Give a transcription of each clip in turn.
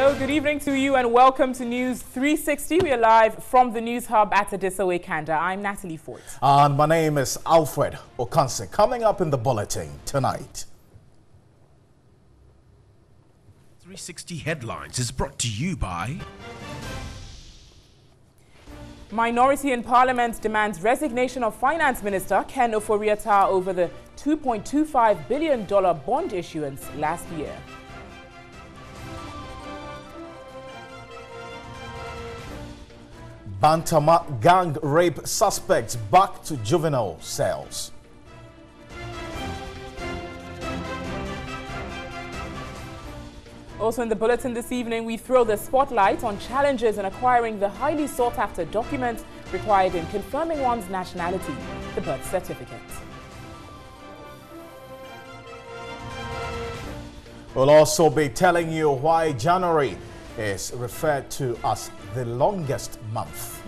Hello, good evening to you and welcome to News 360. We are live from the News Hub at Adiso Kanda. I'm Natalie Fort. And my name is Alfred Okanse. Coming up in the bulletin tonight. 360 Headlines is brought to you by... Minority in Parliament demands resignation of Finance Minister Ken Ofori-Atta over the $2.25 billion bond issuance last year. Bantama gang rape suspects back to juvenile cells. Also in the bulletin this evening, we throw the spotlight on challenges in acquiring the highly sought-after document required in confirming one's nationality, the birth certificate. We'll also be telling you why January is referred to as the longest month.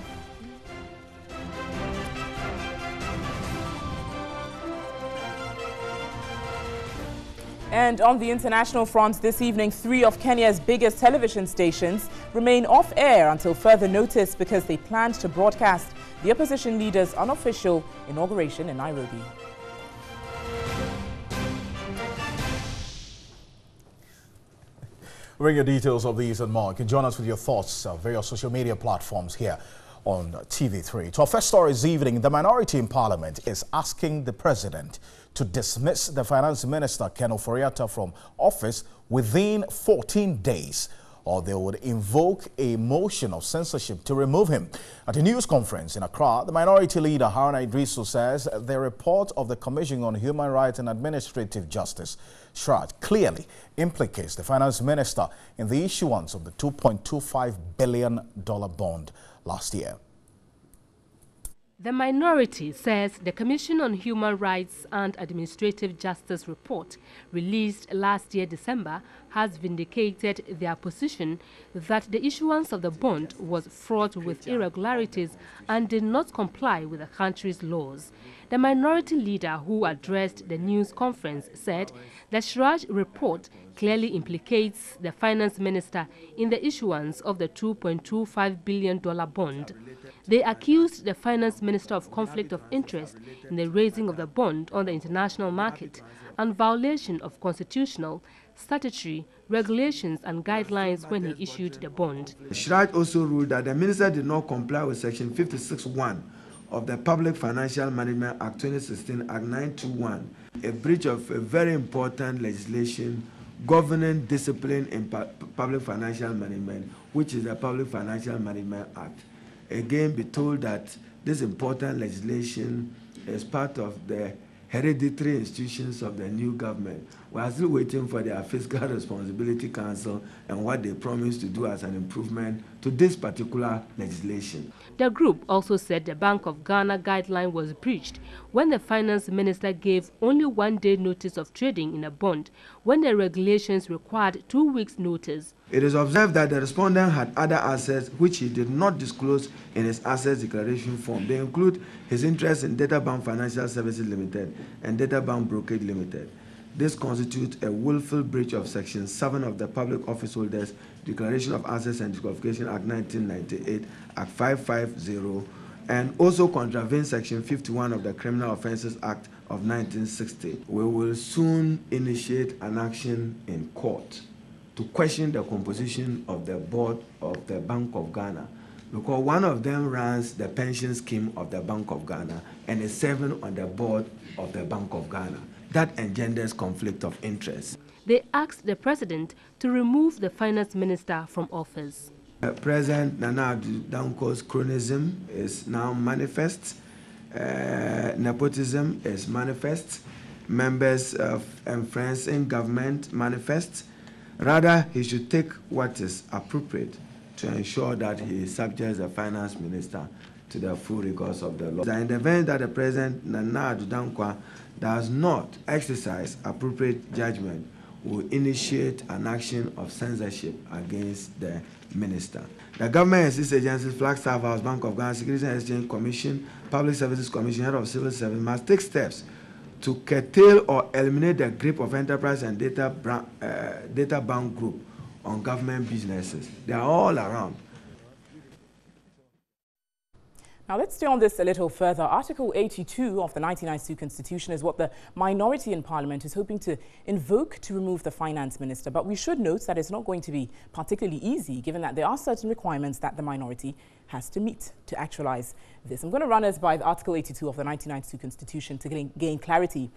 And on the international front this evening, 3 of Kenya's biggest television stations remain off air until further notice because they planned to broadcast the opposition leader's unofficial inauguration in Nairobi. Bring your details of these and more. You can join us with your thoughts on various social media platforms here on TV3. To our first story this evening, the minority in Parliament is asking the President to dismiss the Finance Minister Ken Ofori-Atta from office within 14 days, or they would invoke a motion of censorship to remove him. At a news conference in Accra, the minority leader Haruna Idrisu says the report of the Commission on Human Rights and Administrative Justice, SHRAJ, clearly implicates the Finance Minister in the issuance of the $2.25 billion bond last year. The minority says the Commission on Human Rights and Administrative Justice report released last year December has vindicated their position that the issuance of the bond was fraught with irregularities and did not comply with the country's laws. The minority leader who addressed the news conference said the SHRAJ report clearly implicates the finance minister in the issuance of the $2.25 billion bond. They accused the finance minister of conflict of interest in the raising of the bond on the international market and violation of constitutional, statutory, regulations and guidelines when he issued the bond. SHRAJ also ruled that the minister did not comply with Section 56(1) of the Public Financial Management Act 2016, Act 921, a breach of a very important legislation governing discipline in public financial management, which is the Public Financial Management Act. Again, be told that this important legislation is part of the hereditary institutions of the new government. We are still waiting for their Fiscal Responsibility Council and what they promised to do as an improvement to this particular legislation. The group also said the Bank of Ghana guideline was breached when the finance minister gave only 1 day notice of trading in a bond when the regulations required 2 weeks notice. It is observed that the respondent had other assets which he did not disclose in his assets declaration form. They include his interest in Databank Financial Services Limited and Databank Brokerage Limited. This constitutes a willful breach of Section 7 of the Public Office Holders Declaration of Assets and Disqualification Act 1998, Act 550, and also contravenes Section 51 of the Criminal Offences Act of 1960. We will soon initiate an action in court to question the composition of the board of the Bank of Ghana, because one of them runs the pension scheme of the Bank of Ghana and is serving on the board of the Bank of Ghana. That engenders conflict of interest. They asked the president to remove the finance minister from office. President Nana Addo Dankwa's cronyism is now manifest. Nepotism is manifest. Members of and friends in government manifest. Rather, he should take what is appropriate to ensure that he subjects the finance minister to the full rigors of the law. In the event that the President Nana Addo Dankwa does not exercise appropriate judgment, will initiate an action of censorship against the minister. The government and its agencies, Flagstaff House, Bank of Ghana, Securities and Exchange Commission, Public Services Commission, Head of Civil Service must take steps to curtail or eliminate the grip of enterprise and data bank group on government businesses. They are all around. Now, let's stay on this a little further. Article 82 of the 1992 Constitution is what the minority in Parliament is hoping to invoke to remove the finance minister. But we should note that it's not going to be particularly easy, given that there are certain requirements that the minority has to meet to actualize this. I'm going to run us by the Article 82 of the 1992 Constitution to gain clarity.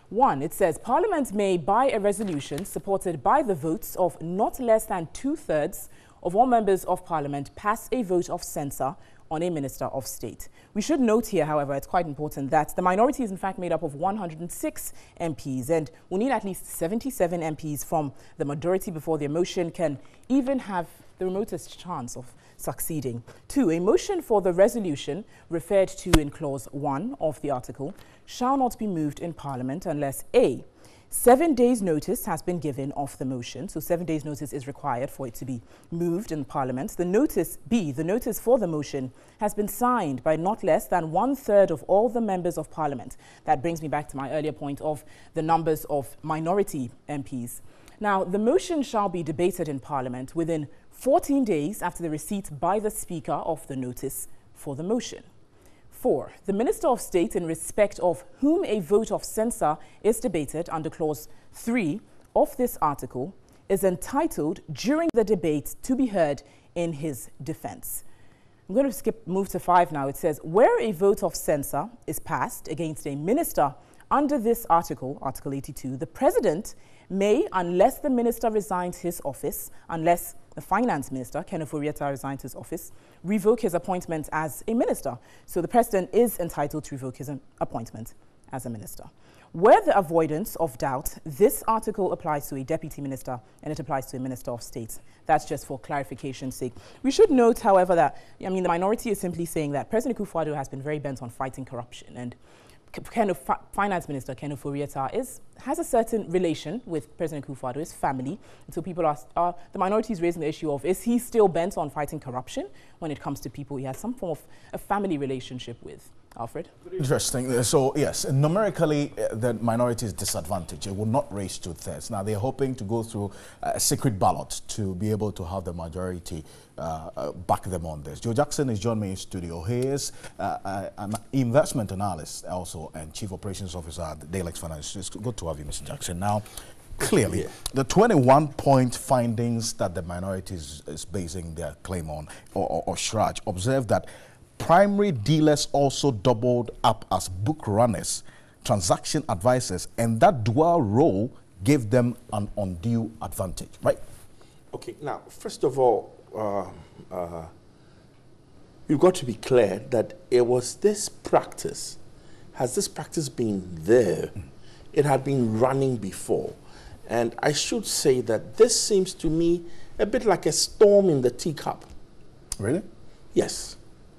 1, it says, Parliament may, by a resolution supported by the votes of not less than 2/3 of all members of Parliament, pass a vote of censure on a Minister of State. We should note here, however, it's quite important that the minority is in fact made up of 106 MPs, and we need at least 77 MPs from the majority before the motion can even have the remotest chance of succeeding. 2, a motion for the resolution referred to in clause 1 of the article shall not be moved in Parliament unless A, 7 days notice has been given of the motion. So 7 days notice is required for it to be moved in Parliament. The notice B, the notice for the motion has been signed by not less than 1/3 of all the members of Parliament. That brings me back to my earlier point of the numbers of minority MPs. Now, the motion shall be debated in Parliament within 14 days after the receipt by the Speaker of the notice for the motion. 4, the Minister of State, in respect of whom a vote of censure is debated under clause 3 of this article, is entitled during the debate to be heard in his defense. I'm going to move to 5 now. It says, where a vote of censure is passed against a minister under this article, Article 82, the President may, unless the minister resigns his office, unless the finance minister, Kenneth Orieta, resigns his office, revoke his appointment as a minister. So the president is entitled to revoke his appointment as a minister. Where the avoidance of doubt, this article applies to a deputy minister and it applies to a minister of state. That's just for clarification's sake. We should note, however, that, the minority is simply saying that President Akufo-Addo has been very bent on fighting corruption, and Finance Minister Kenneth Orieta has a certain relation with President Akufo-Addo, his family. And so people are the minority is raising the issue of, is he still bent on fighting corruption when it comes to people he has some form of a family relationship with? Alfred? Interesting. So, yes, numerically, the minority is disadvantaged. It will not raise 2/3. Now, they're hoping to go through a secret ballot to be able to have the majority back them on this. Joe Jackson is joining me in studio. He is an investment analyst also and chief operations officer at Daylex Finance. It's good to have you, Mr. Jackson. Now, clearly, the 21-point findings that the minority is basing their claim on, or Shraj, observe that primary dealers also doubled up as book runners, transaction advisors, and that dual role gave them an undue advantage, right? Okay, now, first of all, you've got to be clear that it was this practice. Has this practice been there? It had been running before. And I should say that this seems to me a bit like a storm in the teacup. Really? Yes.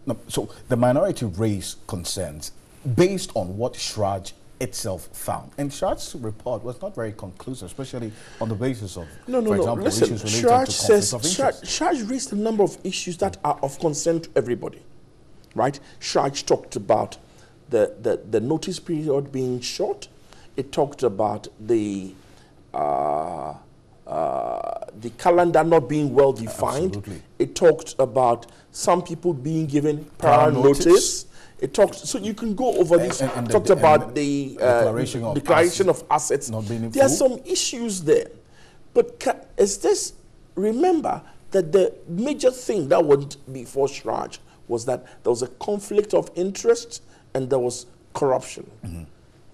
No, so the minority raised concerns based on what Shraj itself found. And Shraj's report was not very conclusive, especially on the basis of, for example, listen, issues related Shraj to says, conflict of interest. Shraj raised a number of issues that are of concern to everybody, right? Shraj talked about the notice period being short. It talked about the calendar not being well defined. Absolutely. It talked about some people being given prior notice. It talked, so you can go over this. Talked about the declaration of assets. Not being in there are full. some issues there, but remember that the major thing that went before Shraj was that there was a conflict of interest and there was corruption.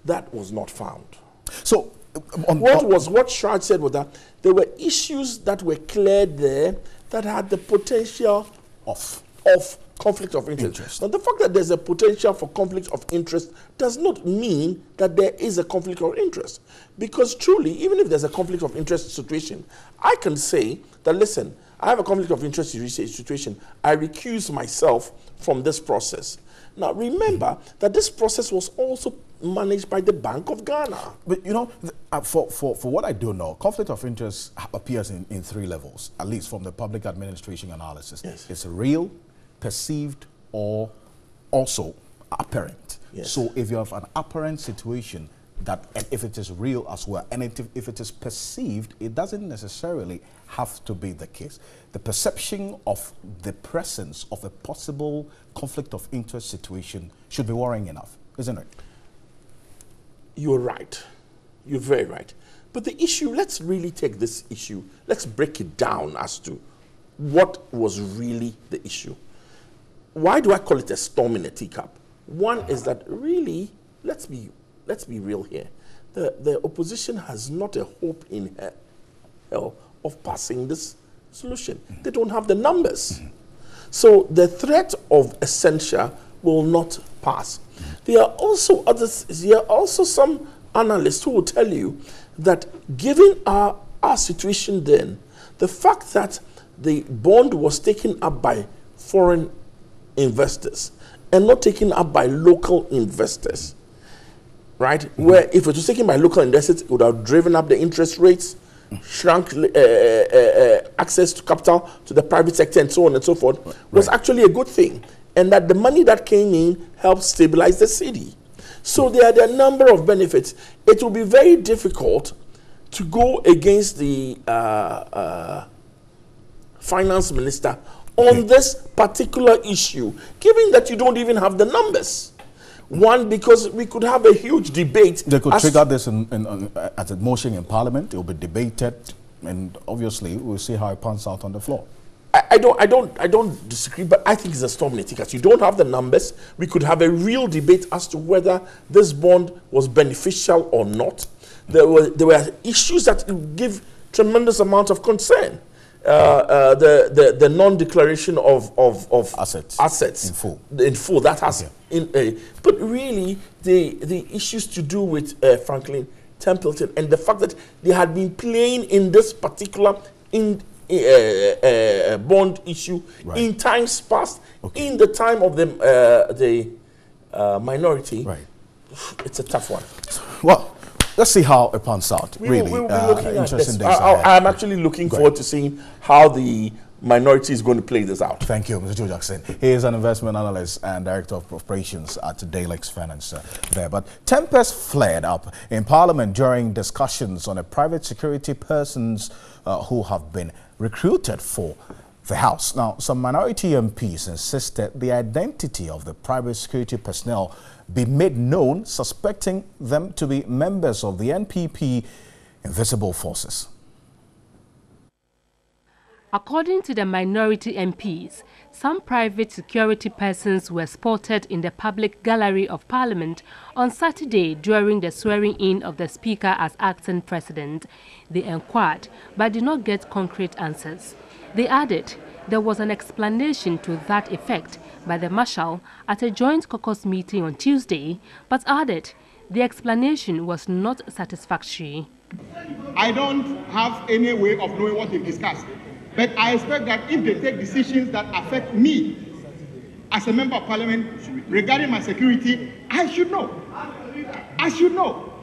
That was not found. So, what Shraj said was that there were issues that were cleared there that had the potential of conflict of interest. Now, the fact that there's a potential for conflict of interest does not mean that there is a conflict of interest. Because truly, even if there's a conflict of interest situation, I can say that, listen, I have a conflict of interest situation. I recuse myself from this process. Now, remember that this process was also managed by the Bank of Ghana. But, you know, for what I do know, conflict of interest appears in 3 levels, at least from the public administration analysis. Yes. It's real, perceived, or also apparent. Yes. So if you have an apparent situation, that if it is real as well, and if it is perceived, it doesn't necessarily have to be the case. The perception of the presence of a possible conflict of interest situation should be worrying enough, isn't it? You're right. You're very right. But the issue, let's really take this issue, let's break it down as to what was really the issue. Why do I call it a storm in a teacup? One is that really, let's be real here. The opposition has not a hope in hell of passing this solution. They don't have the numbers. So the threat of a censure will not pass. There are also others, there are also some analysts who will tell you that given our situation then, the fact that the bond was taken up by foreign investors and not taken up by local investors, right? Where if it was taken by local investors, it would have driven up the interest rates, shrunk access to capital to the private sector and so on and so forth, was actually a good thing. And that the money that came in helped stabilize the city. So there are a number of benefits. It will be very difficult to go against the finance minister on this particular issue, given that you don't even have the numbers. One, because we could have a huge debate. They could trigger this as a motion in Parliament. It will be debated, and obviously we'll see how it pans out on the floor. I don't disagree, but I think it's a storm in a teacup. You don't have the numbers. We could have a real debate as to whether this bond was beneficial or not. There were issues that give tremendous amount of concern. The non-declaration of assets in full that has but really the issues to do with Franklin Templeton and the fact that they had been playing in this particular bond issue in times past, in the time of the minority. It's a tough one. Well, let's see how it pans out. We'll be looking at interesting this. days ahead. I'm actually looking forward to seeing how the minority is going to play this out. Thank you, Mr. Joe Jackson. He is an investment analyst and director of operations at Dalex Finance there. But tempest flared up in Parliament during discussions on a private security persons who have been recruited for the House. Now, some minority MPs insisted the identity of the private security personnel be made known, suspecting them to be members of the NPP Invisible Forces. According to the minority MPs, some private security persons were spotted in the public gallery of Parliament on Saturday during the swearing-in of the Speaker as acting president. They inquired but did not get concrete answers. They added there was an explanation to that effect by the Marshal at a joint caucus meeting on Tuesday, but added the explanation was not satisfactory. I don't have any way of knowing what they've discussed, but I expect that if they take decisions that affect me as a member of Parliament regarding my security, I should know. I should know.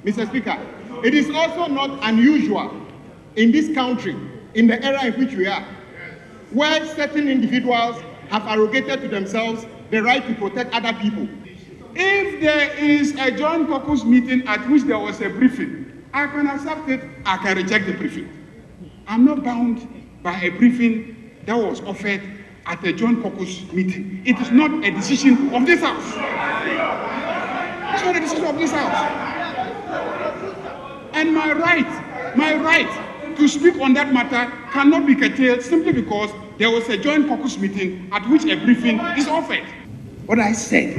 Mr. Speaker, it is also not unusual in this country, in the era in which we are, where certain individuals have arrogated to themselves the right to protect other people. If there is a joint caucus meeting at which there was a briefing, I can accept it, I can reject the briefing. I'm not bound by a briefing that was offered at a joint caucus meeting. It is not a decision of this House. It's not a decision of this House. And my right to speak on that matter cannot be curtailed simply because there was a joint caucus meeting at which a briefing is offered. What I said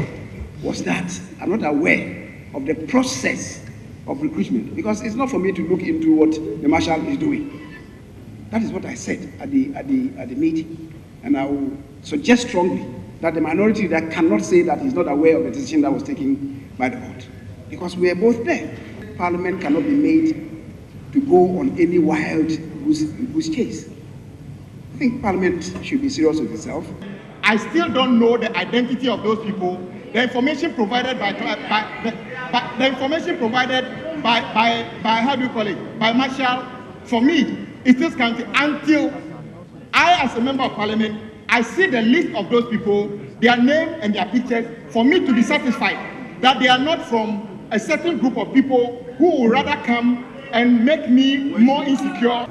was that I'm not aware of the process of recruitment because it's not for me to look into what the Marshal is doing. That is what I said at the meeting. And I will suggest strongly that the minority that cannot say that he's not aware of the decision that was taken by the board. Because we are both there. Parliament cannot be made to go on any wild goose chase. I think Parliament should be serious with itself. I still don't know the identity of those people. The information provided by how do you call it? By Marshal, for me, is still counting until I, as a member of Parliament, I see the list of those people, their name and their pictures, for me to be satisfied that they are not from a certain group of people who would rather come and make me more insecure.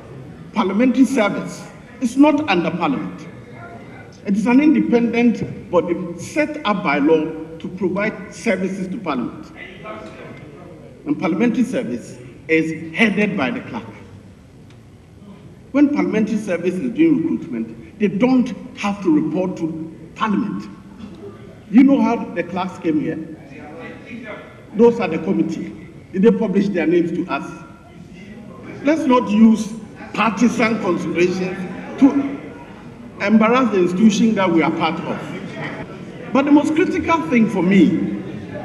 Parliamentary service is not under Parliament. It is an independent body set up by law to provide services to Parliament. And parliamentary service is headed by the clerk. When parliamentary service is doing recruitment, they don't have to report to Parliament. You know how the clerks came here? Those are the committee. Did they publish their names to us? Let's not use partisan considerations to embarrass the institution that we are part of. But the most critical thing for me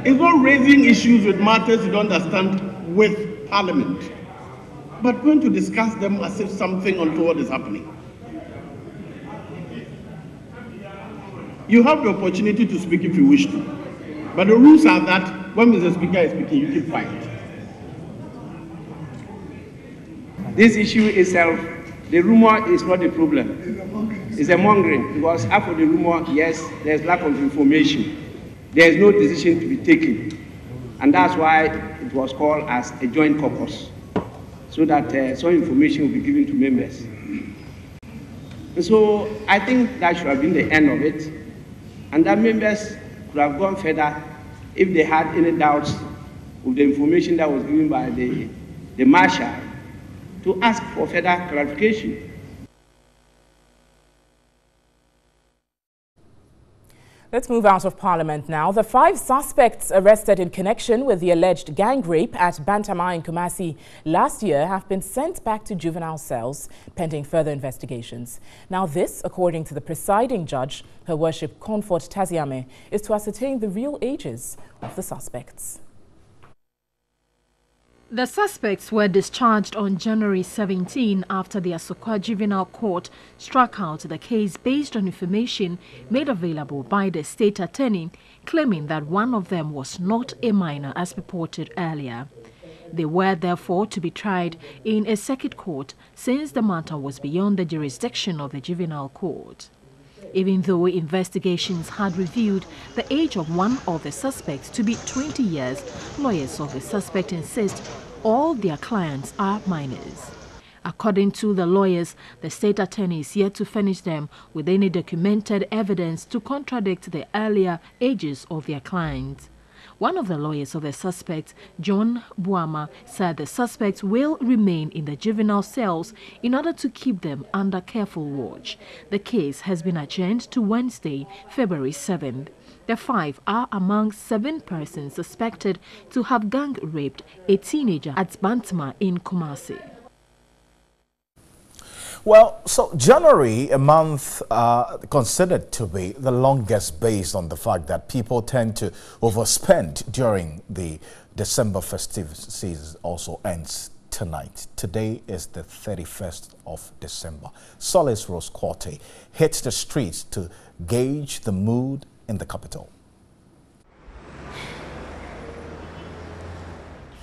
is not raising issues with matters you don't understand with Parliament, but going to discuss them as if something untoward is happening. You have the opportunity to speak if you wish to, but the rules are that when Mr. Speaker is speaking, you keep quiet. This issue itself, the rumor is not a problem. It's a mongering, because after the rumor, yes, there's lack of information. There is no decision to be taken. And that's why it was called as a joint caucus, so that some information will be given to members. And so I think that should have been the end of it, and that members could have gone further if they had any doubts with the information that was given by the marshal, to ask for further clarification. Let's move out of Parliament now. The 5 suspects arrested in connection with the alleged gang rape at Bantama in Kumasi last year have been sent back to juvenile cells pending further investigations. Now this, according to the presiding judge, Her Worship Comfort Taziame, is to ascertain the real ages of the suspects. The suspects were discharged on January 17 after the Asokwa Juvenile Court struck out the case based on information made available by the state attorney, claiming that one of them was not a minor as reported earlier. They were therefore to be tried in a circuit court since the matter was beyond the jurisdiction of the Juvenile Court. Even though investigations had revealed the age of one of the suspects to be 20 years, lawyers of the suspect insist all their clients are minors. According to the lawyers, the state attorney is yet to furnish them with any documented evidence to contradict the earlier ages of their clients. One of the lawyers of the suspect, John Buama, said the suspects will remain in the juvenile cells in order to keep them under careful watch. The case has been adjourned to Wednesday, February 7th. The 5 are among 7 persons suspected to have gang raped a teenager at Bantama in Kumasi. Well, so January, a month considered to be the longest based on the fact that people tend to overspend during the December festive season, also ends tonight. Today is the 31st of December. Salaries Rose Quarter hits the streets to gauge the mood in the capital.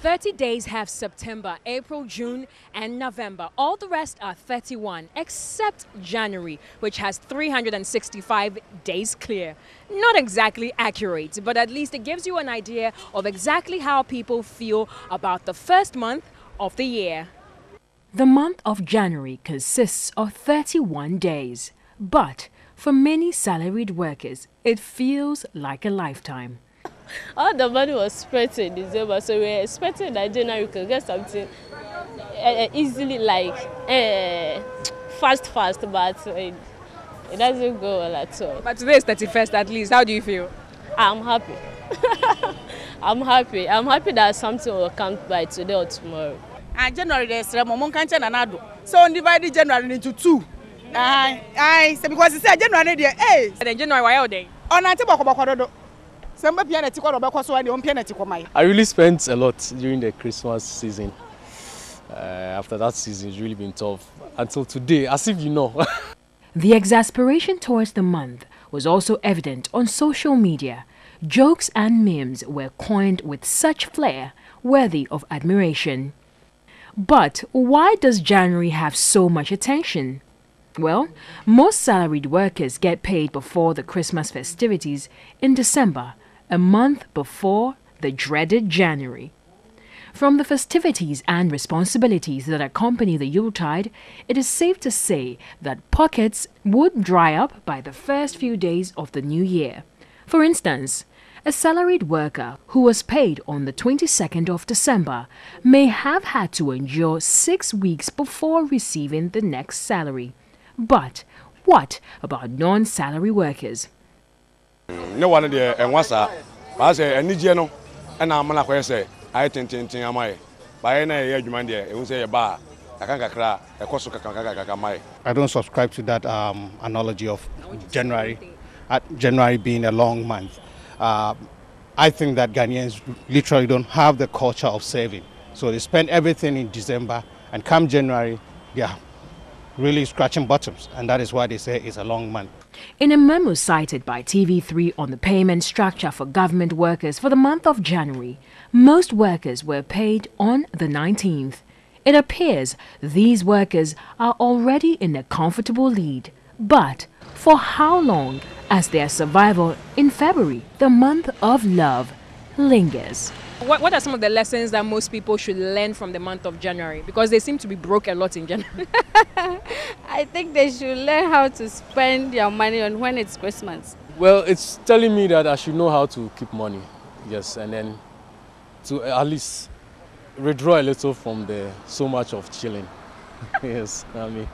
30 days have September, April, June, and November. All the rest are 31, except January, which has 365 days clear. Not exactly accurate, but at least it gives you an idea of exactly how people feel about the first month of the year. The month of January consists of 31 days, but for many salaried workers, it feels like a lifetime. All the money was spent in December, so we're expecting that January we can get something easily, like fast, but it doesn't go well at all. But today is 31st at least. How do you feel? I'm happy. I'm happy. I'm happy that something will come by today or tomorrow. And January there's so divide January into 2. So because it's January there, And then January why all day? On I really spent a lot during the Christmas season. After that season, it's really been tough. Until today, as if you know. The exasperation towards the month was also evident on social media. Jokes and memes were coined with such flair, worthy of admiration. But why does January have so much attention? Well, most salaried workers get paid before the Christmas festivities in December, a month before the dreaded January. From the festivities and responsibilities that accompany the Yuletide, it is safe to say that pockets would dry up by the first few days of the new year. For instance, a salaried worker who was paid on the 22nd of December may have had to endure 6 weeks before receiving the next salary. But what about non-salary workers? No one there and what's that? I say any general and I'm not going to say I think am I by any human there it will say a bar I can't cry a cost I don't subscribe to that analogy of January being a long month. I think that Ghanaians literally don't have the culture of saving. So they spend everything in December, and come January, they are really scratching bottoms. And that is why they say it's a long month. In a memo cited by TV3 on the payment structure for government workers for the month of January, most workers were paid on the 19th. It appears these workers are already in a comfortable lead. But for how long, as their survival in February, the month of love, lingers? What are some of the lessons that most people should learn from the month of January? Because they seem to be broke a lot in January. I think they should learn how to spend their money on when it's Christmas. Well, it's telling me that I should know how to keep money, yes, and then to at least withdraw a little from the so much of chilling. Yes, I mean.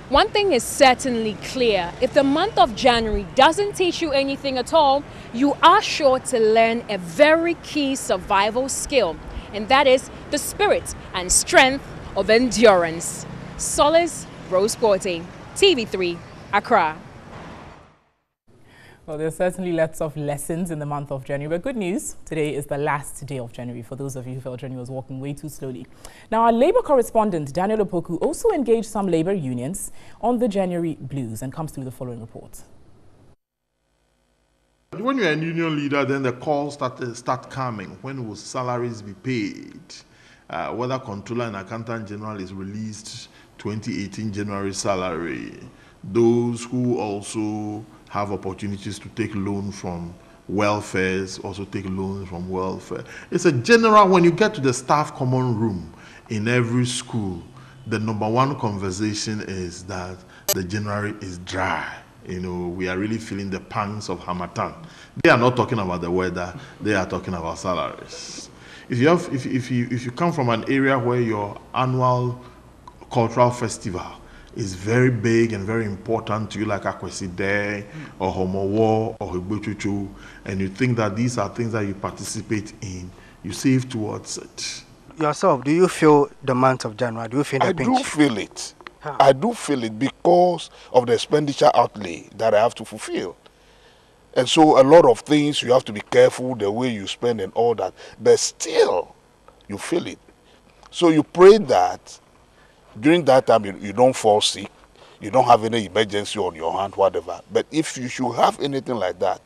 One thing is certainly clear. If the month of January doesn't teach you anything at all, you are sure to learn a very key survival skill, and that is the spirit and strength of endurance. Solace Rose Porte, TV3, Accra. Well, there's certainly lots of lessons in the month of January, but good news, today is the last day of January for those of you who felt January was walking way too slowly. Now, our Labour correspondent, Daniel Opoku, also engaged some Labour unions on the January blues and comes through the following report. When you're a union leader, then the calls start coming. When will salaries be paid? Whether Controller and Accountant General is released 2018 January salary. Those who also have opportunities to take loan from welfares, also take loans from welfare. It's a general, when you get to the staff common room in every school, the number one conversation is that the January is dry. You know, we are really feeling the pangs of Hamatan. They are not talking about the weather, they are talking about salaries. If you come from an area where your annual cultural festival is very big and very important to you, like Akwesi Day or Homowo or Hegbechuchu, and you think that these are things that you participate in, you save towards it. Yourself, do you feel the month of January? Do you feel the pinch? I do feel it. I do feel it because of the expenditure outlay that I have to fulfill. And so a lot of things, you have to be careful the way you spend and all that, but still you feel it. So you pray that during that time you don't fall sick, you don't have any emergency on your hand, whatever. But if you should have anything like that,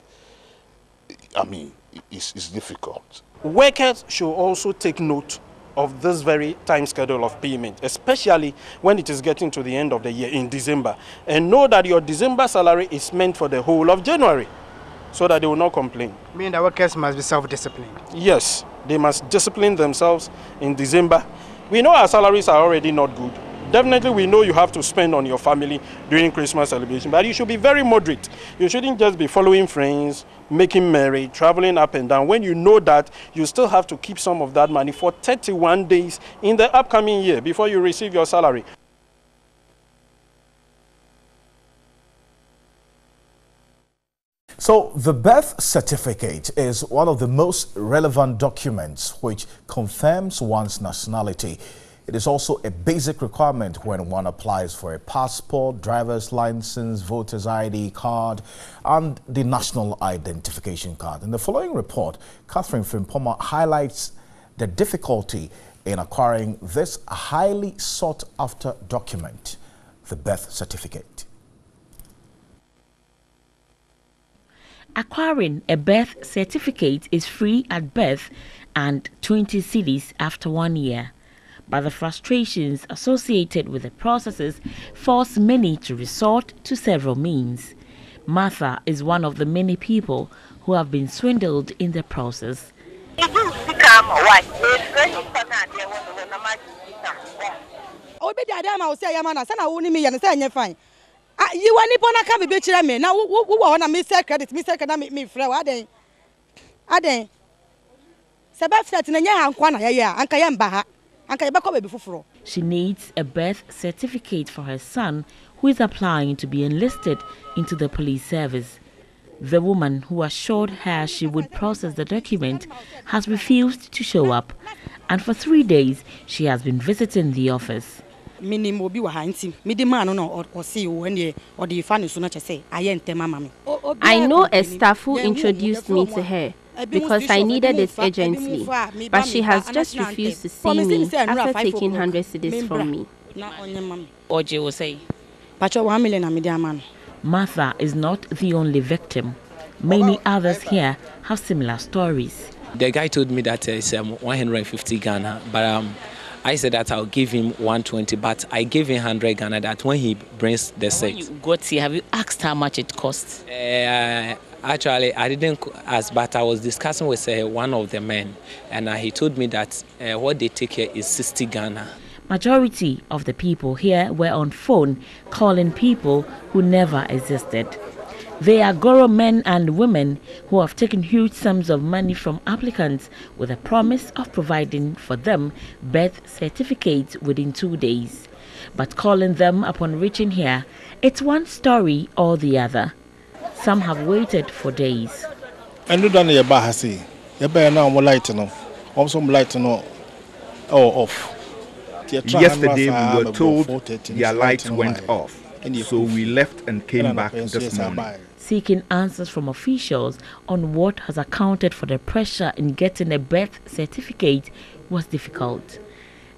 I mean, it's difficult. Workers should also take note of this very time schedule of payment, especially when it is getting to the end of the year in December, and know that your December salary is meant for the whole of January, so that they will not complain. I mean, the workers must be self-disciplined. Yes, they must discipline themselves in December. We know our salaries are already not good. Definitely we know you have to spend on your family during Christmas celebration, but you should be very moderate. You shouldn't just be following friends, making merry, traveling up and down, when you know that you still have to keep some of that money for 31 days in the upcoming year before you receive your salary. So the birth certificate is one of the most relevant documents which confirms one's nationality. It is also a basic requirement when one applies for a passport, driver's license, voter's ID card, and the national identification card. In the following report, Catherine Frimpoma highlights the difficulty in acquiring this highly sought-after document, the birth certificate. Acquiring a birth certificate is free at birth and 20 cedis after 1 year. But the frustrations associated with the processes force many to resort to several means. Martha is one of the many people who have been swindled in the process. You want to come be me now? Who want to miss credit? Miss credit, me friend. Ade. Sebastian, Nanya, Kwana, Anka Yambaha, Anka Yabako before. She needs a birth certificate for her son, who is applying to be enlisted into the police service. The woman who assured her she would process the document has refused to show up, and for 3 days she has been visiting the office. I know a staff who introduced me to her because I needed it urgently, but she has just refused to see me after taking 100 cedis from me. Oje will say. Martha is not the only victim. Many others here have similar stories. The guy told me that it's 150 Ghana, but I said that I'll give him 120, but I gave him 100 Ghana that when he brings the set. When you got here, have you asked how much it costs? Actually, I didn't ask, but I was discussing with one of the men, and he told me that what they take here is 60 Ghana. Majority of the people here were on phone calling people who never existed. They are Goro men and women who have taken huge sums of money from applicants with a promise of providing for them birth certificates within 2 days. But calling them upon reaching here, it's one story or the other. Some have waited for days. Yesterday we were told their lights went off, so we left and came back this morning. Seeking answers from officials on what has accounted for the pressure in getting a birth certificate was difficult.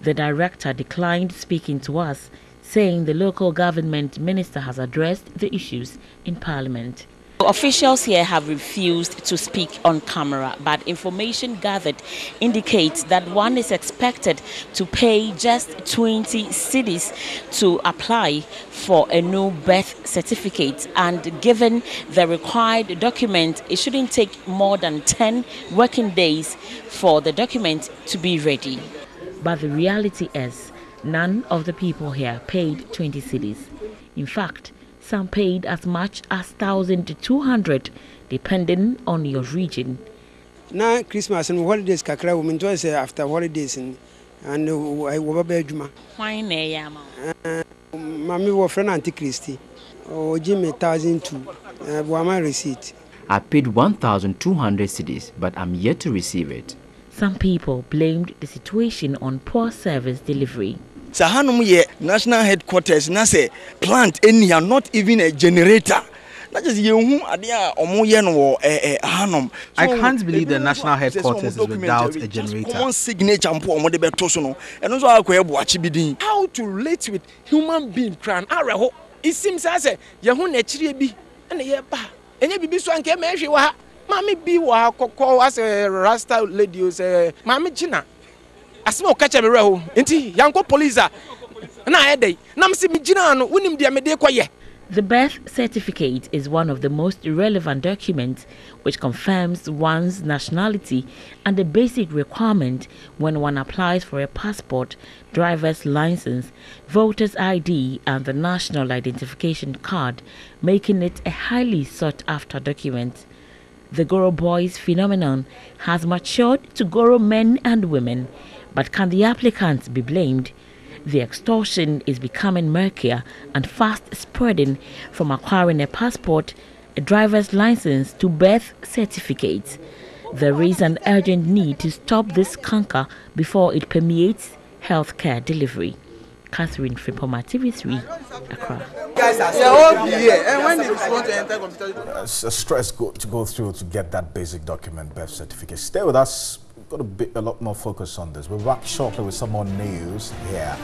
The director declined speaking to us, saying the local government minister has addressed the issues in Parliament. Officials here have refused to speak on camera, but information gathered indicates that one is expected to pay just 20 cedis to apply for a new birth certificate, and given the required document, it shouldn't take more than 10 working days for the document to be ready. But the reality is, none of the people here paid 20 cedis. In fact, some paid as much as 1,200, depending on your region. Now Christmas and holidays, kakra we enjoy say after holidays and I will be juma. Why ne yama? Mami wo friend Auntie Christy. O Jimmy 1,002. My receipt. I paid 1,200 cedis, but I'm yet to receive it. Some people blamed the situation on poor service delivery. Sahanum ye national headquarters na say plant any are not even a generator. That is yehu adia omo ye no hanum. I can't believe the national headquarters is without a generator. Common signature mpo omo de beto so no. Eno so akwa ebu achi bidin. How to relate with human being cran areho. It seems as yehu na chire bi na ye ba. Enye bibi so anke ma hwe wa. Mami bi wa kokko as a rasta lady say mami china. Asimo kacha me reho enti yanko police na edey nam se mi gina no unim dia me de koye. The birth certificate is one of the most relevant documents which confirms one's nationality and a basic requirement when one applies for a passport, driver's license, voter's ID and the national identification card, making it a highly sought after document. The Goro boys phenomenon has matured to Goro men and women. But can the applicants be blamed? The extortion is becoming murkier and fast spreading from acquiring a passport, a driver's license to birth certificates. There is an urgent need to stop this canker before it permeates healthcare delivery. Catherine Fripoma, TV3, Accra. It's a stress to go through to get that basic document, birth certificate. Stay with us. Got a lot more focus on this. We'll be back shortly with some more news here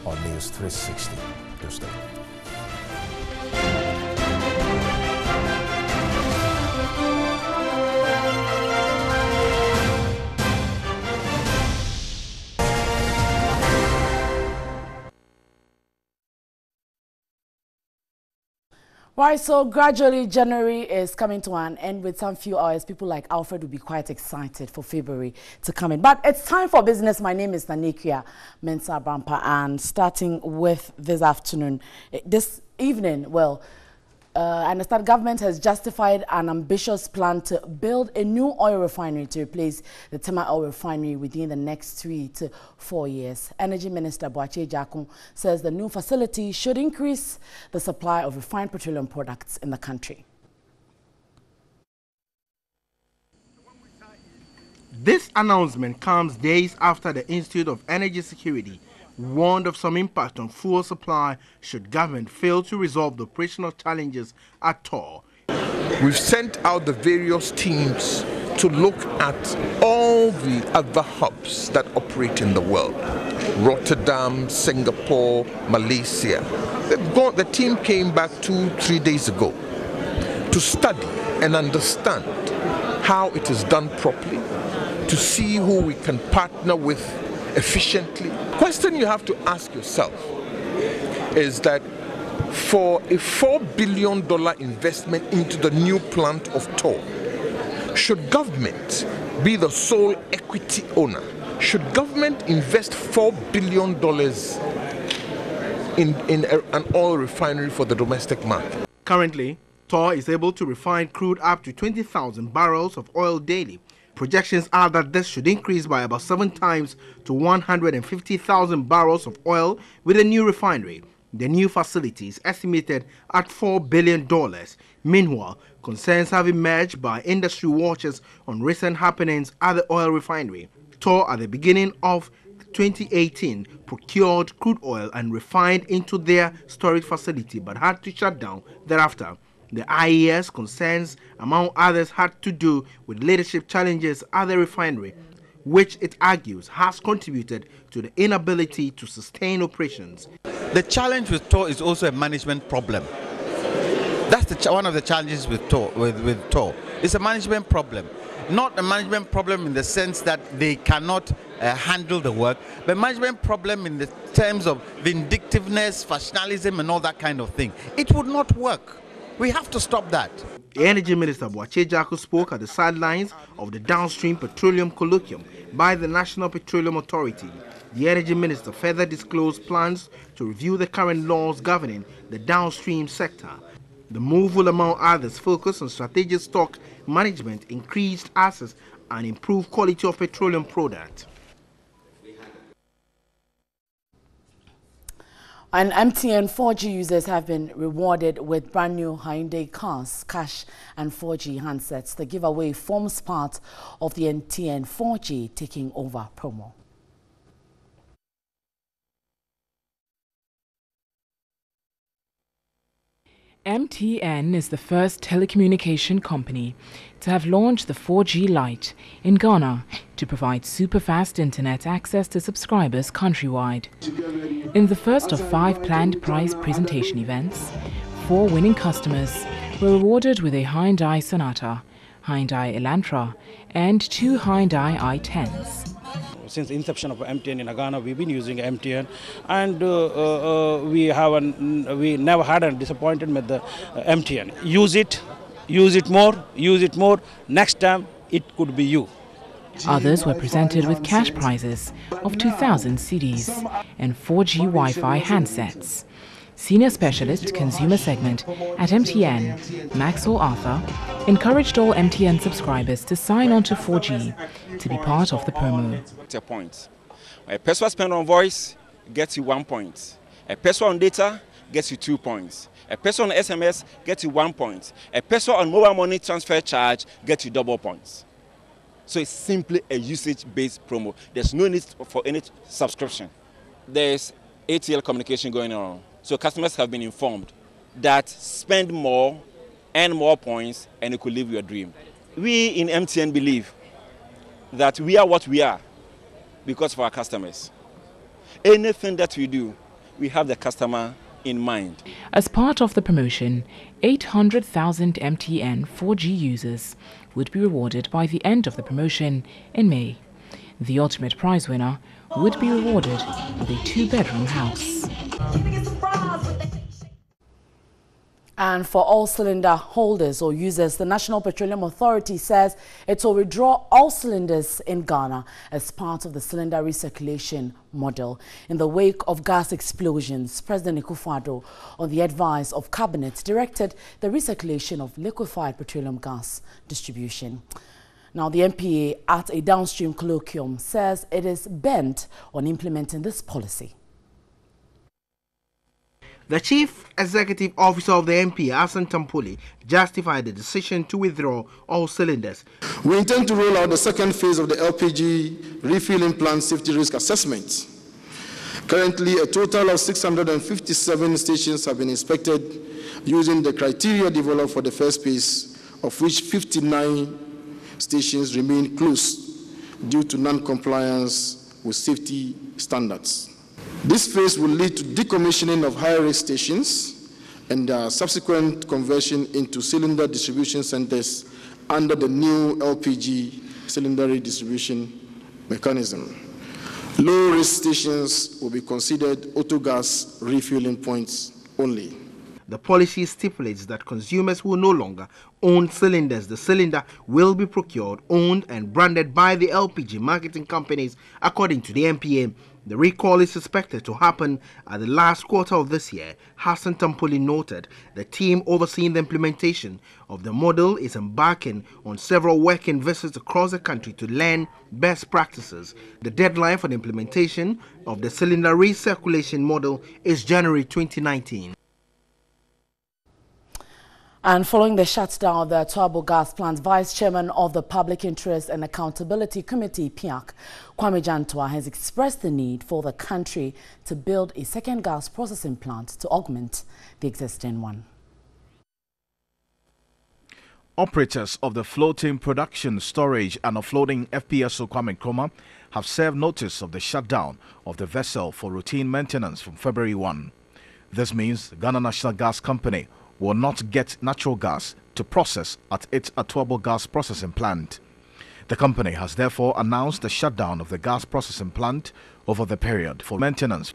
on News 360. Just stay. Right, so gradually January is coming to an end. With some few hours, people like Alfred will be quite excited for February to come in. But it's time for business. My name is Nanekia Mensah Brampa, and starting with this afternoon, this evening, well, I understand government has justified an ambitious plan to build a new oil refinery to replace the Tema oil refinery within the next 3 to 4 years. Energy Minister Boakye Jakun says the new facility should increase the supply of refined petroleum products in the country. This announcement comes days after the Institute of Energy Security warned of some impact on fuel supply should government fail to resolve the operational challenges at Tor. We've sent out the various teams to look at all the other hubs that operate in the world. Rotterdam, Singapore, Malaysia. The team came back 2-3 days ago to study and understand how it is done properly, to see who we can partner with efficiently. Question you have to ask yourself is that for a $4 billion investment into the new plant of Tor, should government be the sole equity owner? Should government invest $4 billion in an oil refinery for the domestic market? Currently, Tor is able to refine crude up to 20,000 barrels of oil daily. Projections are that this should increase by about 7 times to 150,000 barrels of oil with a new refinery. The new facility is estimated at $4 billion. Meanwhile, concerns have emerged by industry watchers on recent happenings at the oil refinery. Tor, at the beginning of 2018, procured crude oil and refined into their storage facility but had to shut down thereafter. The IES concerns, among others, had to do with leadership challenges at the refinery, which it argues has contributed to the inability to sustain operations. The challenge with Tor is also a management problem. That's one of the challenges with Tor. It's a management problem. Not a management problem in the sense that they cannot handle the work, but management problem in the terms of vindictiveness, factionalism, and all that kind of thing. It would not work. We have to stop that. The Energy Minister Boakye Jakun spoke at the sidelines of the Downstream Petroleum Colloquium by the National Petroleum Authority. The Energy Minister further disclosed plans to review the current laws governing the downstream sector. The move will, among others, focus on strategic stock management, increased access, and improved quality of petroleum products. And MTN 4G users have been rewarded with brand new Hyundai cars, cash and 4G handsets. The giveaway forms part of the MTN 4G taking over promo. MTN is the first telecommunication company to have launched the 4G Lite in Ghana to provide super-fast internet access to subscribers countrywide. In the first of 5 planned prize presentation events, 4 winning customers were rewarded with a Hyundai Sonata, Hyundai Elantra, and 2 Hyundai i10s. Since the inception of MTN in Ghana, we've been using MTN, and we never had a disappointment with the MTN. Use it more. Next time, it could be you. Others were presented with cash prizes of 2,000 CDs and 4G Wi-Fi handsets. Senior Specialist Consumer Segment at MTN, Maxwell Arthur, encouraged all MTN subscribers to sign on to 4G to be part of the promo. Points. A peso spent on voice gets you 1 point. A peso on data gets you 2 points. A peso on SMS gets you 1 point. A peso on mobile money transfer charge gets you double points. So it's simply a usage-based promo. There's no need for any subscription. There's ATL communication going on. So customers have been informed that spend more, earn more points, and you could live your dream. We in MTN believe that we are what we are because of our customers. Anything that we do, we have the customer in mind. As part of the promotion, 800,000 MTN 4G users would be rewarded by the end of the promotion in May. The ultimate prize winner would be rewarded with a 2-bedroom house. And for all cylinder holders or users, the National Petroleum Authority says it will withdraw all cylinders in Ghana as part of the cylinder recirculation model. In the wake of gas explosions, President Akufo-Addo, on the advice of Cabinet, directed the recirculation of liquefied petroleum gas distribution. Now, the NPA at a downstream colloquium says it is bent on implementing this policy. The Chief Executive Officer of the NPA, Hassan Tampoli, justified the decision to withdraw all cylinders. We intend to roll out the second phase of the LPG refueling plant safety risk assessment. Currently, a total of 657 stations have been inspected using the criteria developed for the first phase, of which 59 stations remain closed due to non-compliance with safety standards. This phase will lead to decommissioning of high-risk stations and subsequent conversion into cylinder distribution centers under the new LPG cylinder redistribution mechanism. Low-risk stations will be considered auto-gas refueling points only. The policy stipulates that consumers will no longer own cylinders. The cylinder will be procured, owned, and branded by the LPG marketing companies, according to the NPA. The recall is expected to happen at the last quarter of this year. Hassan Tampoli noted the team overseeing the implementation of the model is embarking on several working visits across the country to learn best practices. The deadline for the implementation of the cylinder recirculation model is January 2019. And following the shutdown of the Atuabo gas plant, Vice Chairman of the Public Interest and Accountability Committee, PIAC, Kwame Jantua, has expressed the need for the country to build a second gas processing plant to augment the existing one. Operators of the floating production, storage and offloading FPSO Kwame Nkrumah have served notice of the shutdown of the vessel for routine maintenance from February 1. This means the Ghana National Gas Company will not get natural gas to process at its Atuabo gas processing plant. The company has therefore announced the shutdown of the gas processing plant over the period for maintenance.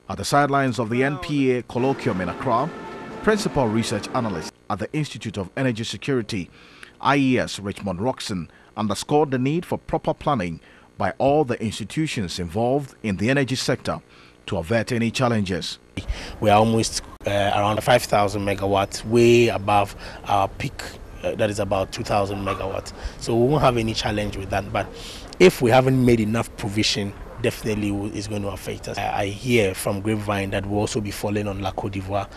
At the sidelines of the NPA colloquium in Accra, Principal Research Analyst at the Institute of Energy Security, IES Richmond Roxon, underscored the need for proper planning by all the institutions involved in the energy sector to avert any challenges. We are almost around 5,000 megawatts, way above our peak, that is about 2,000 megawatts. So we won't have any challenge with that. But if we haven't made enough provision, definitely is going to affect us. I hear from Grapevine that we'll also be falling on La Côte d'Ivoire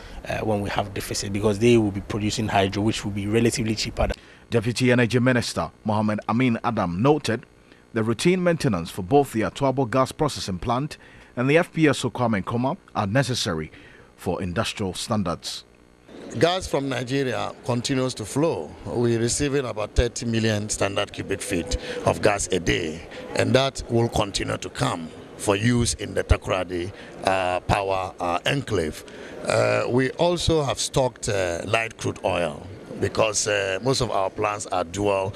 when we have deficit, because they will be producing hydro, which will be relatively cheaper. Deputy Energy Minister Mohamed Amin Adam noted the routine maintenance for both the Atuabo gas processing plant and the FPSO Kwame Nkrumah are necessary for industrial standards. Gas from Nigeria continues to flow. We're receiving about 30 million standard cubic feet of gas a day, and that will continue to come for use in the Takoradi power enclave. We also have stocked light crude oil, because most of our plants are dual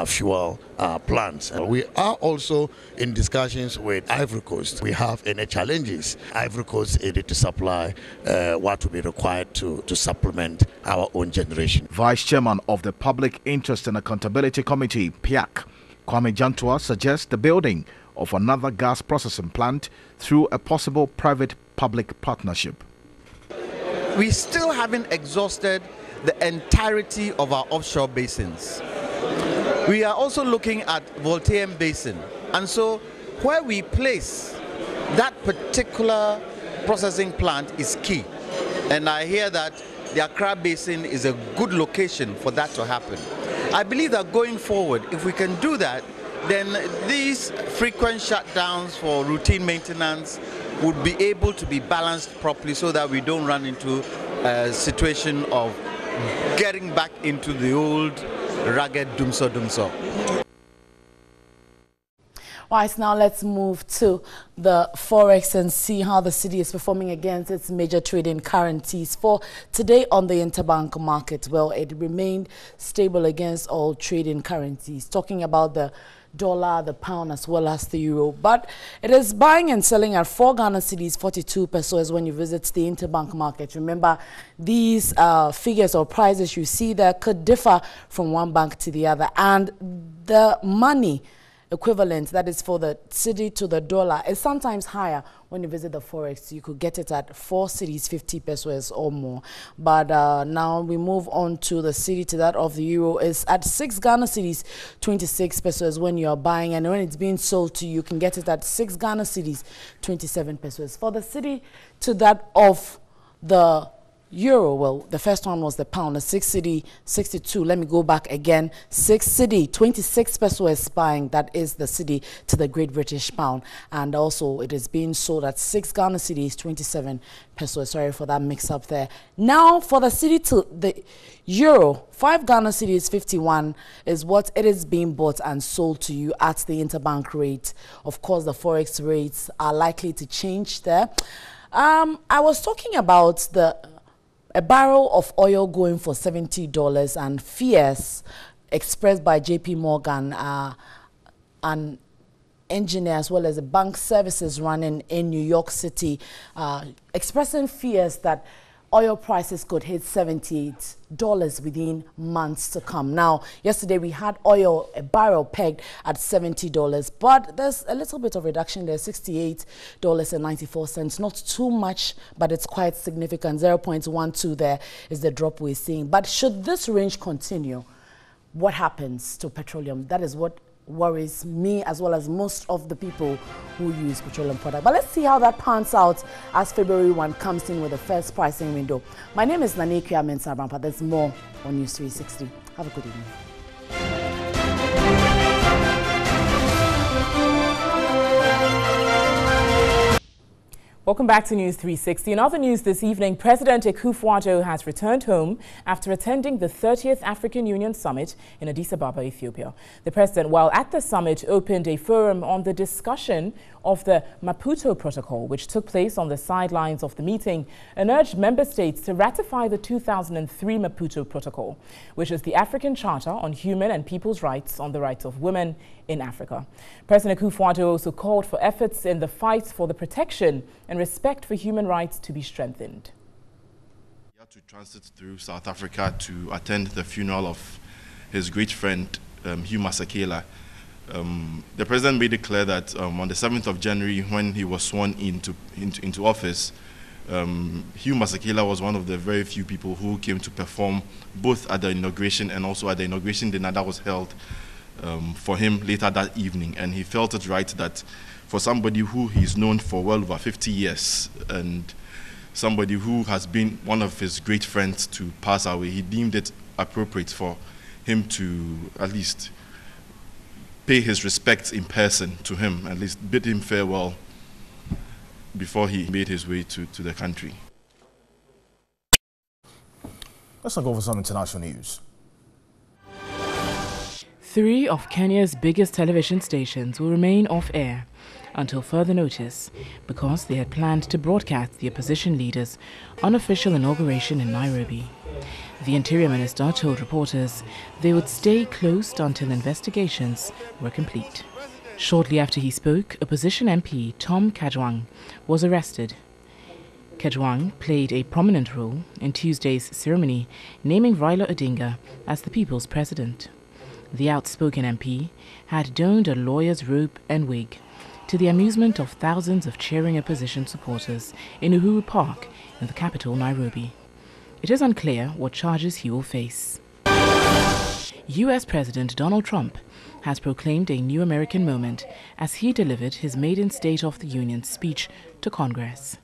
fuel plants. We are also in discussions with Ivory Coast. We have any challenges. Ivory Coast needed to supply what will be required to supplement our own generation. Vice Chairman of the Public Interest and Accountability Committee, PIAC, Kwame Jantua, suggests the building of another gas processing plant through a possible private-public partnership. We still haven't exhausted the entirety of our offshore basins. We are also looking at Voltairean Basin, and so where we place that particular processing plant is key. And I hear that the Accra Basin is a good location for that to happen. I believe that going forward, if we can do that, then these frequent shutdowns for routine maintenance would be able to be balanced properly, so that we don't run into a situation of getting back into the old rugged dumso. All right, now let's move to the Forex and see how the city is performing against its major trading currencies. For today on the interbank market, well, it remained stable against all trading currencies. Talking about the dollar, the pound, as well as the euro. But it is buying and selling at 4 Ghana cedis, 42 pesos when you visit the interbank market. Remember, these figures or prices you see there could differ from one bank to the other. And the money equivalent, that is for the cedi to the dollar, is sometimes higher when you visit the Forex. You could get it at 4 cedis, 50 pesos or more. But now we move on to the cedi to that of the euro is at 6 Ghana cedis, 26 pesos when you are buying, and when it's being sold to you, you can get it at 6 Ghana cedis, 27 pesos. For the cedi to that of the euro, well, the first one was the pound, the 6 cedi 62. Let me go back again. 6 cedi 26 pesos buying, that is the cedi to the Great British pound, and also it is being sold at 6 Ghana cedis 27 pesos. Sorry for that mix up there. Now for the cedi to the euro, 5 Ghana cedis 51 is what it is being bought and sold to you at the interbank rate. Of course, the Forex rates are likely to change there. I was talking about a barrel of oil going for $70 and fears expressed by JP Morgan, an engineer as well as the bank services running in New York City, expressing fears that oil prices could hit $78 within months to come. Now, yesterday we had oil, a barrel pegged at $70, but there's a little bit of reduction there, $68.94. Not too much, but it's quite significant. 0.12 there is the drop we're seeing. But should this range continue, what happens to petroleum? That is what worries me as well as most of the people who use petroleum products. But let's see how that pans out as February 1 comes in with the first pricing window. My name is Nanekia Mensah-Brampa. There's more on News 360. Have a good evening. Welcome back to News 360. In other news this evening, President Akufo-Addo has returned home after attending the 30th African Union Summit in Addis Ababa, Ethiopia. The president, while at the summit, opened a forum on the discussion of the Maputo Protocol, which took place on the sidelines of the meeting, and urged member states to ratify the 2003 Maputo Protocol, which is the African Charter on Human and People's Rights on the Rights of Women in Africa. President Akufo-Addo also called for efforts in the fight for the protection and respect for human rights to be strengthened. He had to transit through South Africa to attend the funeral of his great friend, Hugh Masekela. The president made it clear that on the 7th of January, when he was sworn into office, Hugh Masekela was one of the very few people who came to perform both at the inauguration and also at the inauguration dinner that was held for him later that evening. And he felt it right that for somebody who he's known for well over 50 years and somebody who has been one of his great friends to pass away, he deemed it appropriate for him to at least pay his respects in person to him, at least bid him farewell before he made his way to the country. Let's now go over some international news. 3 of Kenya's biggest television stations will remain off air until further notice because they had planned to broadcast the opposition leader's unofficial inauguration in Nairobi. The Interior Minister told reporters they would stay closed until investigations were complete. Shortly after he spoke, opposition MP Tom Kajwang was arrested. Kajwang played a prominent role in Tuesday's ceremony naming Raila Odinga as the people's president. The outspoken MP had donned a lawyer's robe and wig to the amusement of thousands of cheering opposition supporters in Uhuru Park in the capital, Nairobi. It is unclear what charges he will face. US President Donald Trump has proclaimed a new American moment as he delivered his maiden State of the Union speech to Congress.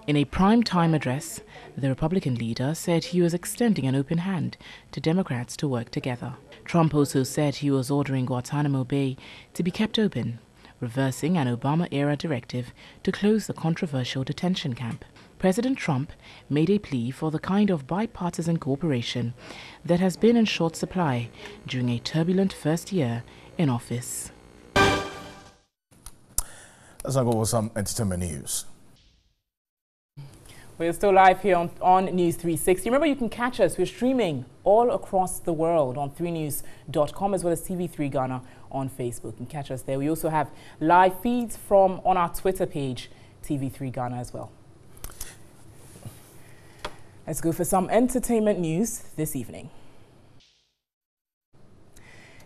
In a prime-time address, the Republican leader said he was extending an open hand to Democrats to work together. Trump also said he was ordering Guantanamo Bay to be kept open, reversing an Obama-era directive to close the controversial detention camp. President Trump made a plea for the kind of bipartisan cooperation that has been in short supply during a turbulent first year in office. Let's go with some entertainment news. We're still live here on News 360. Remember, you can catch us. We're streaming all across the world on 3news.com as well as TV3 Ghana on Facebook. You can catch us there. We also have live feeds on our Twitter page, TV3 Ghana as well. Let's go for some entertainment news this evening.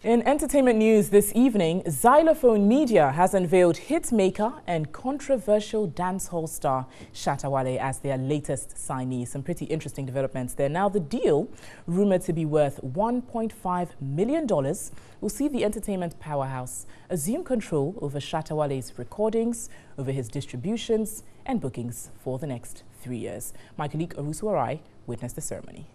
In entertainment news this evening, Xylophone Media has unveiled hitmaker and controversial dancehall star Shatta Wale as their latest signee. Some pretty interesting developments there. Now, the deal, rumored to be worth $1.5 million, will see the entertainment powerhouse assume control over Shatta Wale's recordings, over his distributions and bookings for the next 3 years. My colleague Arusu Arai witnessed the ceremony.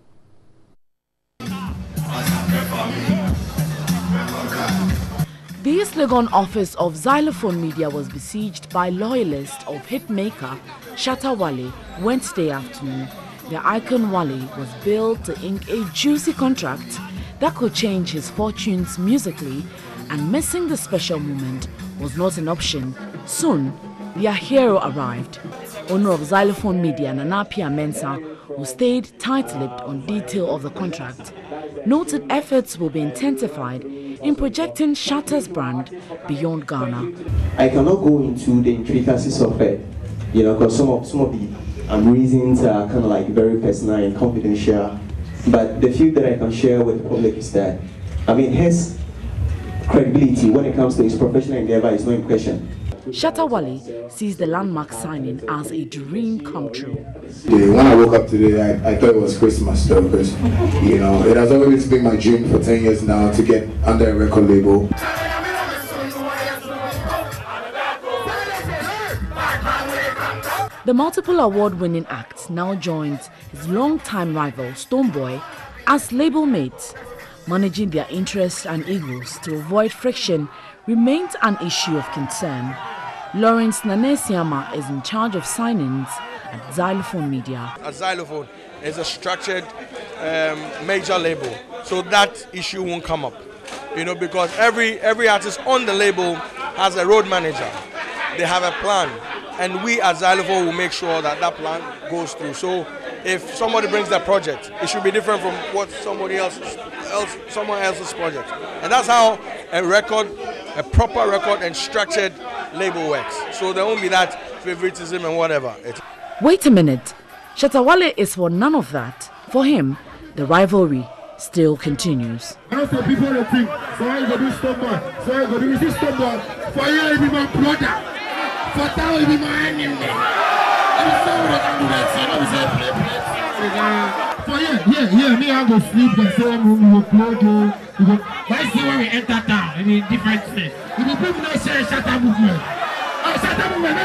The East Legon office of Xylophone Media was besieged by loyalists of hitmaker Shatta Wale Wednesday afternoon. The icon Wale was billed to ink a juicy contract that could change his fortunes musically, and missing the special moment was not an option. Soon, their hero arrived. Owner of Xylophone Media, Nanapia Mensah, who stayed tight-lipped on detail of the contract, noted efforts will be intensified in projecting Shatta's brand beyond Ghana. I cannot go into the intricacies of it, because some of the reasons are kind of like very personal and confidential. But the few that I can share with the public is that, his credibility when it comes to his professional endeavor is no in question. Shatta Wale sees the landmark signing as a dream come true. When I woke up today, I thought it was Christmas though, because it has always been my dream for 10 years now to get under a record label. The multiple award-winning act now joins his long-time rival Stonebwoy as label mates. Managing their interests and egos to avoid friction remains an issue of concern. Lawrence Nanesiama is in charge of signings at Xylophone Media. Xylophone is a structured major label, so that issue won't come up. Because every artist on the label has a road manager. They have a plan, and we at Xylophone will make sure that that plan goes through. So if somebody brings their project, it should be different from what someone else's project. And that's how a proper record and structured label works. So there won't be that favoritism and whatever. Wait a minute. Shatta Wale is for none of that. For him, the rivalry still continues. Also, people will think, sorry, go do Stonebwoy. Sorry, go do this Stonebwoy. For you, it be my brother. For that, it be my enemy. Me, I go sleep and say, we will plug. But see when we enter town, different things. If the people don't say Shatta movement, Shatta movement,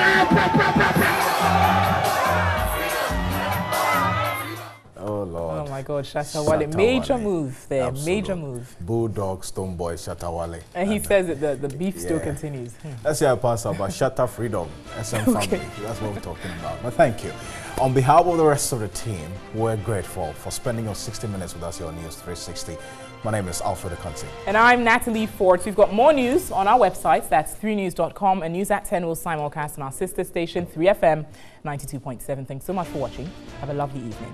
Oh Lord. Oh my God, Shatta Wale. Major move there. Absolutely. Major move. Bulldog, Stonebwoy, Shatta Wale. And he says that the beef still continues. Let's hear a pass about Shatta Freedom, SM Family. That's what we're talking about. But thank you. On behalf of the rest of the team, we're grateful for spending your 60 minutes with us here on News 360. My name is Alfred Akanti. And I'm Natalie Ford. We've got more news on our website. That's 3news.com. And News at 10 will simulcast on our sister station, 3FM 92.7. Thanks so much for watching. Have a lovely evening.